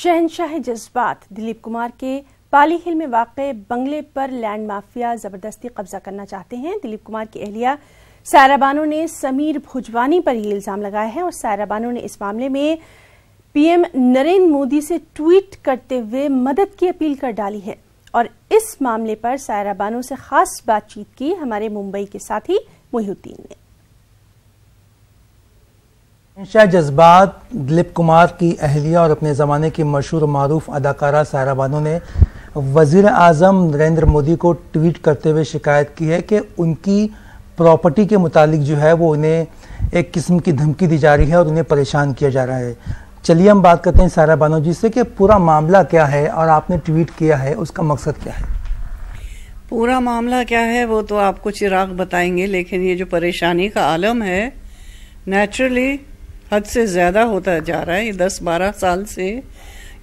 शहंशाह जज्बात दिलीप कुमार के पाली हिल में वाक़े बंगले पर लैंड माफिया जबरदस्ती कब्जा करना चाहते हैं। दिलीप कुमार की अहलिया सायरा बानो ने समीर भुजवानी पर ये इल्जाम लगाया है और सायरा बानो ने इस मामले में पीएम नरेंद्र मोदी से ट्वीट करते हुए मदद की अपील कर डाली है। और इस मामले पर सायरा बानो से खास बातचीत की हमारे मुंबई के साथी मोहिउद्दीन ने। शहंशाह जज्बात दिलीप कुमार की अहलिया और अपने ज़माने की मशहूर मारूफ अदाकारा सायरा बानो ने वज़ीर आज़म नरेंद्र मोदी को ट्वीट करते हुए शिकायत की है कि उनकी प्रॉपर्टी के मुतालिक जो है वो उन्हें एक किस्म की धमकी दी जा रही है और उन्हें परेशान किया जा रहा है। चलिए हम बात करते हैं सायरा बानो जी से कि पूरा मामला क्या है और आपने ट्वीट किया है उसका मकसद क्या है। पूरा मामला क्या है वो तो आपको चिराग बताएंगे, लेकिन ये जो परेशानी का आलम है नेचुरली हद से ज़्यादा होता जा रहा है। ये 10-12 साल से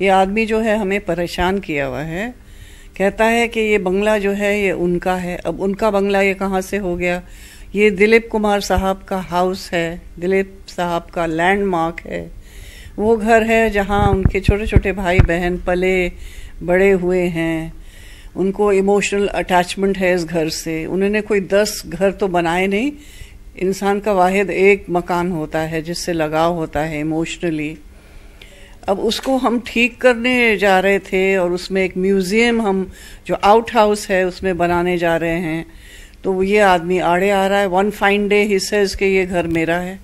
ये आदमी जो है हमें परेशान किया हुआ है। कहता है कि ये बंगला जो है ये उनका है। अब उनका बंगला ये कहाँ से हो गया? ये दिलीप कुमार साहब का हाउस है, दिलीप साहब का लैंडमार्क है। वो घर है जहाँ उनके छोटे छोटे भाई बहन पले बड़े हुए हैं। उनको इमोशनल अटैचमेंट है इस घर से। उन्होंने कोई 10 घर तो बनाए नहीं। इंसान का वाहिद एक मकान होता है जिससे लगाव होता है इमोशनली। अब उसको हम ठीक करने जा रहे थे और उसमें एक म्यूज़ियम हम जो आउट हाउस है उसमें बनाने जा रहे हैं, तो ये आदमी आड़े आ रहा है। One fine day he says कि ये घर मेरा है।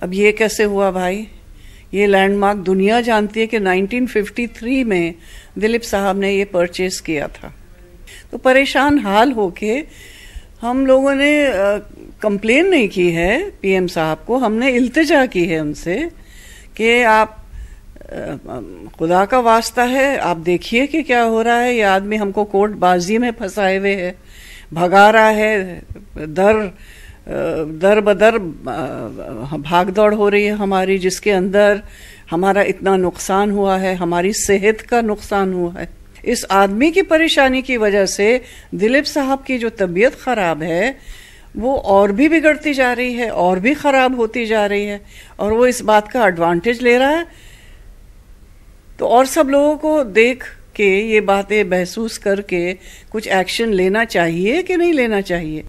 अब ये कैसे हुआ भाई? ये लैंडमार्क दुनिया जानती है कि 1953 में दिलीप साहब ने ये परचेज किया था। तो परेशान हाल होके हम लोगों ने कंप्लेन नहीं की है पीएम साहब को, हमने इल्तिजा की है उनसे कि आप खुदा का वास्ता है आप देखिए कि क्या हो रहा है। ये आदमी हमको कोर्ट बाजी में फंसाए हुए है, भगा रहा है, दर बदर भाग दौड़ हो रही है हमारी, जिसके अंदर हमारा इतना नुकसान हुआ है, हमारी सेहत का नुकसान हुआ है। इस आदमी की परेशानी की वजह से दिलीप साहब की जो तबीयत खराब है वो और भी बिगड़ती जा रही है और भी खराब होती जा रही है, और वो इस बात का एडवांटेज ले रहा है। तो और सब लोगों को देख के ये बातें महसूस करके कुछ एक्शन लेना चाहिए कि नहीं लेना चाहिए।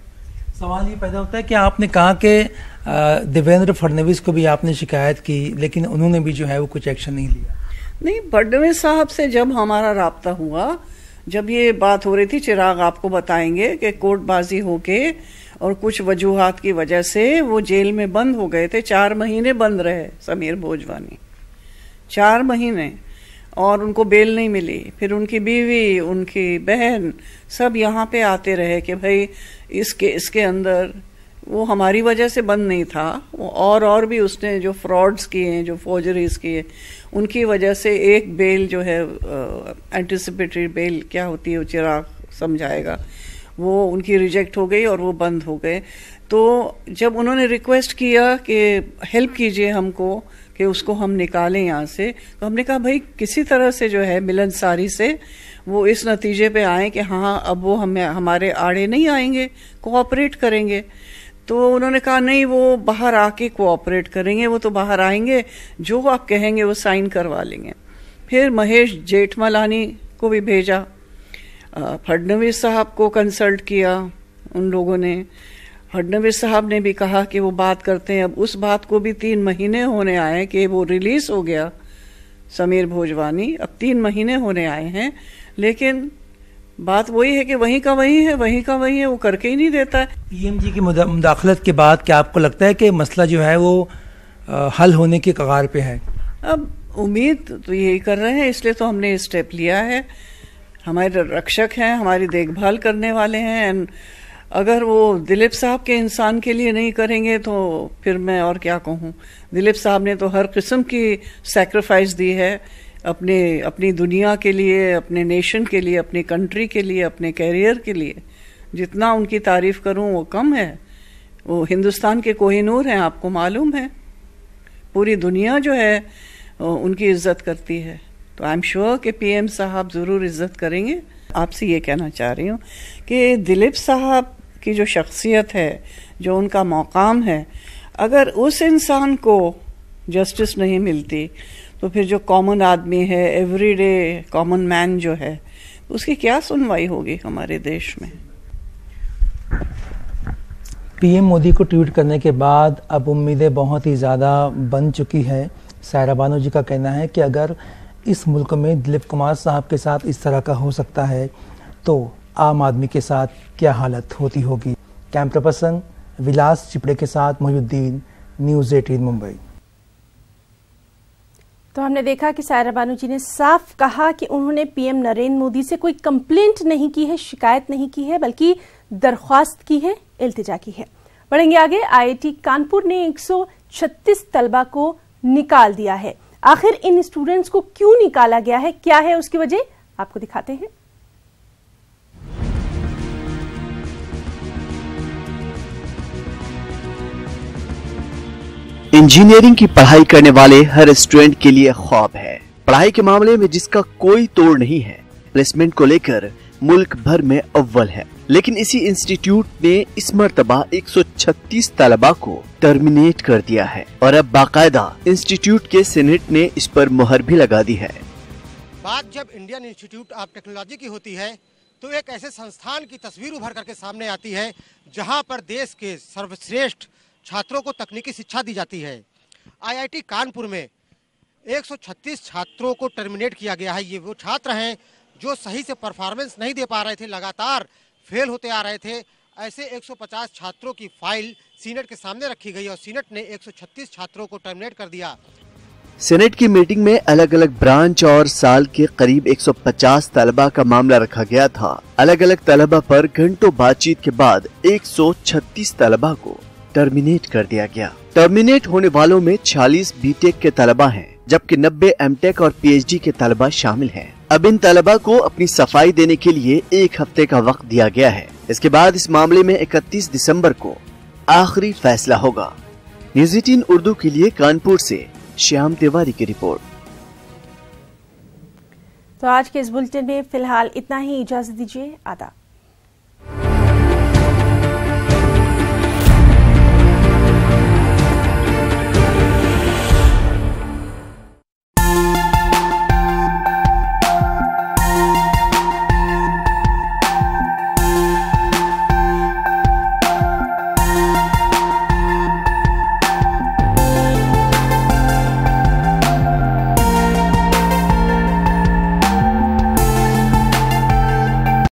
सवाल ये पैदा होता है कि आपने कहा कि देवेंद्र फडणवीस को भी आपने शिकायत की, लेकिन उन्होंने भी जो है वो कुछ एक्शन नहीं लिया। नहीं, फडणवीस साहब से जब हमारा राब्ता हुआ, जब ये बात हो रही थी, चिराग आपको बताएंगे कि कोर्टबाजी होके और कुछ वजूहात की वजह से वो जेल में बंद हो गए थे। 4 महीने बंद रहे समीर भोजवानी, 4 महीने, और उनको बेल नहीं मिली। फिर उनकी बीवी, उनकी बहन सब यहाँ पे आते रहे कि भाई इसके अंदर वो हमारी वजह से बंद नहीं था, वो और भी उसने जो फ्रॉड्स किए हैं, जो फोर्जरीज किए, उनकी वजह से एक बेल जो है एंटिसिपेटरी बेल क्या होती है वो चिराग समझाएगा, वो उनकी रिजेक्ट हो गई और वो बंद हो गए। तो जब उन्होंने रिक्वेस्ट किया कि हेल्प कीजिए हमको कि उसको हम निकालें यहाँ से, तो हमने कहा भाई किसी तरह से जो है मिलनसारी से वो इस नतीजे पे आए कि हाँ अब वो हमारे आड़े नहीं आएंगे, कोऑपरेट करेंगे। तो उन्होंने कहा नहीं, वो बाहर आके कोऑपरेट करेंगे, वो तो बाहर आएंगे, जो आप कहेंगे वो साइन करवा लेंगे। फिर महेश जेठमलानी को भी भेजा, फडणवीस साहब को कंसल्ट किया उन लोगों ने। फडणवीस साहब ने भी कहा कि वो बात करते हैं। अब उस बात को भी 3 महीने होने आए कि वो रिलीज हो गया समीर भोजवानी, अब 3 महीने होने आए हैं, लेकिन बात वही है कि वहीं का वहीं है, वहीं का वहीं है, वो करके ही नहीं देता है। पीएम जी की मुदाखलत के बाद क्या आपको लगता है कि मसला जो है वो हल होने की कगार पे है? अब उम्मीद तो यही कर रहे हैं, इसलिए तो हमने स्टेप लिया है। हमारे रक्षक हैं, हमारी देखभाल करने वाले हैं, एंड अगर वो दिलीप साहब के इंसान के लिए नहीं करेंगे तो फिर मैं और क्या कहूँ। दिलीप साहब ने तो हर किस्म की सैक्रिफाइस दी है अपनी दुनिया के लिए, अपने नेशन के लिए, अपनी कंट्री के लिए, अपने कैरियर के लिए। जितना उनकी तारीफ करूं वो कम है। वो हिंदुस्तान के कोहिनूर हैं, आपको मालूम है। पूरी दुनिया जो है उनकी इज्जत करती है। तो आई एम श्योर कि पीएम साहब ज़रूर इज्जत करेंगे। आपसे ये कहना चाह रही हूँ कि दिलीप साहब की जो शख्सियत है, जो उनका मकाम है, अगर उस इंसान को जस्टिस नहीं मिलती तो फिर जो कॉमन आदमी है, एवरीडे कॉमन मैन जो है, उसकी क्या सुनवाई होगी हमारे देश में। पीएम मोदी को ट्वीट करने के बाद अब उम्मीदें बहुत ही ज़्यादा बन चुकी है। सायरा बानो जी का कहना है कि अगर इस मुल्क में दिलीप कुमार साहब के साथ इस तरह का हो सकता है तो आम आदमी के साथ क्या हालत होती होगी। कैमरा पर्सन विलास चिपड़े के साथ मोहिउद्दीन, न्यूज़ 18 मुंबई। तो हमने देखा कि सायरा बानो जी ने साफ कहा कि उन्होंने पीएम नरेंद्र मोदी से कोई कंप्लेंट नहीं की है, शिकायत नहीं की है, बल्कि दरख्वास्त की है, इल्तिजा की है। बढ़ेंगे आगे। आईआईटी कानपुर ने 136 तलबा को निकाल दिया है। आखिर इन स्टूडेंट्स को क्यों निकाला गया है, क्या है उसकी वजह, आपको दिखाते हैं। इंजीनियरिंग की पढ़ाई करने वाले हर स्टूडेंट के लिए ख्वाब है, पढ़ाई के मामले में जिसका कोई तोड़ नहीं है। प्लेसमेंट को लेकर मुल्क भर में अव्वल है, लेकिन इसी इंस्टीट्यूट ने इस मर्तबा 136 तलबा को टर्मिनेट कर दिया है और अब बाकायदा इंस्टीट्यूट के सीनेट ने इस पर मुहर भी लगा दी है। बात जब इंडियन इंस्टीट्यूट ऑफ टेक्नोलॉजी की होती है तो एक ऐसे संस्थान की तस्वीर उभर करके सामने आती है जहां पर देश के सर्वश्रेष्ठ छात्रों को तकनीकी शिक्षा दी जाती है। आईआईटी कानपुर में 136 छात्रों को टर्मिनेट किया गया है। ये वो छात्र हैं जो सही से परफॉर्मेंस नहीं दे पा रहे थे, लगातार फेल होते आ रहे थे। ऐसे 150 छात्रों की फाइल सीनेट के सामने रखी गई और सीनेट ने 136 छात्रों को टर्मिनेट कर दिया। सीनेट की मीटिंग में अलग अलग ब्रांच और साल के करीब 150 तलबा का मामला रखा गया था। अलग अलग तलबा पर घंटों बातचीत के बाद 136 तलबा को टर्मिनेट कर दिया गया। टर्मिनेट होने वालों में 46 बीटेक के तलबा हैं, जबकि 90 एमटेक और पीएचडी के तलबा शामिल हैं। अब इन तलबा को अपनी सफाई देने के लिए 1 हफ्ते का वक्त दिया गया है। इसके बाद इस मामले में 31 दिसंबर को आखिरी फैसला होगा। न्यूज़ 18 उर्दू के लिए कानपुर से श्याम तिवारी की रिपोर्ट। तो आज के इस बुलेटिन में फिलहाल इतना ही, इजाजत दीजिए, आदाब।